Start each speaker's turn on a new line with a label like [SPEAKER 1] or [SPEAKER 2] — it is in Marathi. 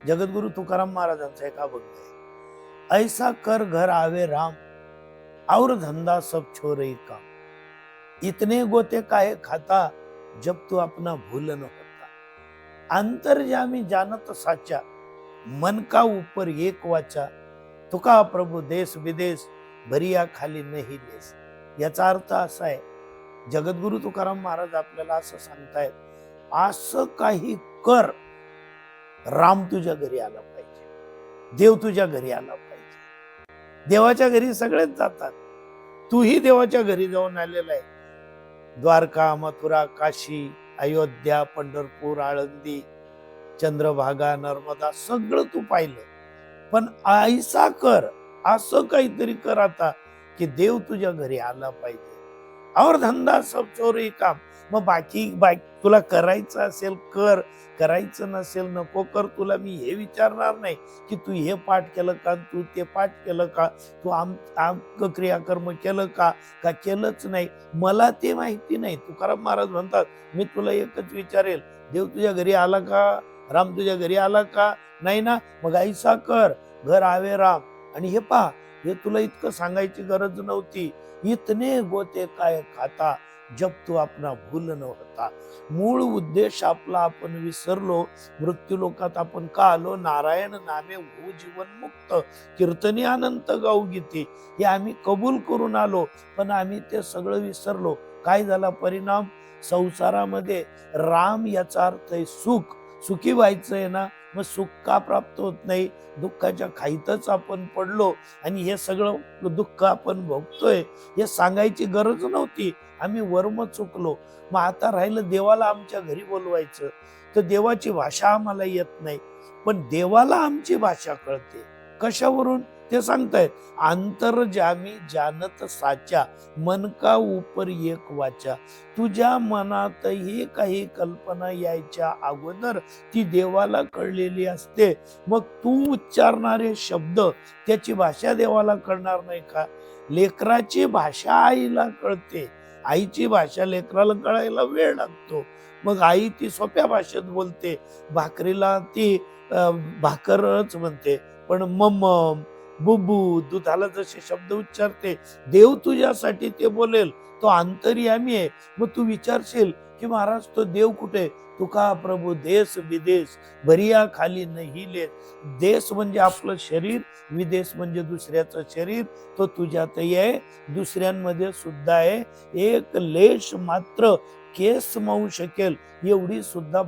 [SPEAKER 1] जगद्गुरु तुकाराम महाराजांचा एक अभंग आहे, ऐसा कर घर आवे राम, और धंदा सब छोड़ई काम, इतने गोते काहे खाता, जब तू अपना भूल न होता, अंतर्जामी जानत साचा, मन का ऊपर एक वाचा, तुका प्रभू देश विदेश, भरिया खाली नाही लेस. याचा अर्थ असा आहे, जगद्गुरु तुकाराम महाराज आपल्याला असं सांगतायत, असं काही कर, राम तुझ्या घरी आला पाहिजे, देव तुझ्या घरी आला पाहिजे. देवाच्या घरी सगळेच जातात, तूही देवाच्या घरी जाऊन आलेला आहे. द्वारका, मथुरा, काशी, अयोध्या, पंढरपूर, आळंदी, चंद्रभागा, नर्मदा सगळं तू पाहिलं. पण ऐसा कर, असं काहीतरी कर आता की देव तुझ्या घरी आला पाहिजे. और धंदा सब चोरी काम. मग बाकी तुला करायचं असेल कर, करायचं नसेल नको कर. तुला मी हे विचारणार नाही की तू हे पाठ केलं का, तू ते पाठ केलं का, तू क्रियाकर्म केलं का केलंच नाही, मला ते माहिती नाही. तुकाराम महाराज म्हणतात, मी तुला एकच विचारेल, देव तुझ्या घरी आला का, राम तुझ्या घरी आला का? नाही ना. मग ऐसा कर घर आवे राम. आणि हे पहा, हे तुला इतकं सांगायची गरज नव्हती. इतने गोते काय खाता, जब तू अपना भूल न होता. मूळ उद्देश आपला आपण विसरलो. मृत्यू लोकात आपण का आलो? नारायण नामे हो जीवन मुक्त, कीर्तनी अनंत गाऊ गीते, हे आम्ही कबूल करून आलो, पण आम्ही ते सगळं विसरलो. काय झाला परिणाम? संसारामध्ये राम याचा अर्थ आहे सुख. सुखी व्हायचंय ना, मग सुख का प्राप्त होत नाही? दुःखाच्या खाईतच आपण पडलो आणि हे सगळं दुःख आपण भोगतोय. हे सांगायची गरज नव्हती, आम्ही वर्म चुकलो. मग आता राहिलं देवाला आमच्या घरी बोलवायचं, तर देवाची भाषा आम्हाला येत नाही, पण देवाला आमची भाषा कळते. कशावरून? ते सांगतायत, अंतर्जामी जानत साचा, मन का ऊपर एक वाचा. तुझ्या मनातही काही कल्पना यायच्या अगोदर ती देवाला कळलेली असते. मग तू उच्चारणारे शब्द, त्याची भाषा देवाला कळणार नाही का? लेकराची भाषा आईला कळते, आईची भाषा लेकराला कळायला वेळ लागतो. मग आई ती सोप्या भाषेत बोलते, भाकरीला ती भाकरच म्हणते, पण मम्म बुबू दुधाला जसे शब्द उच्चारते, देव तुझ्यासाठी ते बोलेल. तो अंतर्यामी आहे. मग तू विचारशील की महाराज तो देव कुठे? तुका प्रभू देश विदेश, भरिया खाली नाही लेस. देश म्हणजे आपलं शरीर, विदेश म्हणजे दुसऱ्याचं शरीर. तो तुझ्यातही आहे, दुसऱ्यांमध्ये सुद्धा आहे. एक लेश मात्र केस मावू शकेल एवढी सुद्धा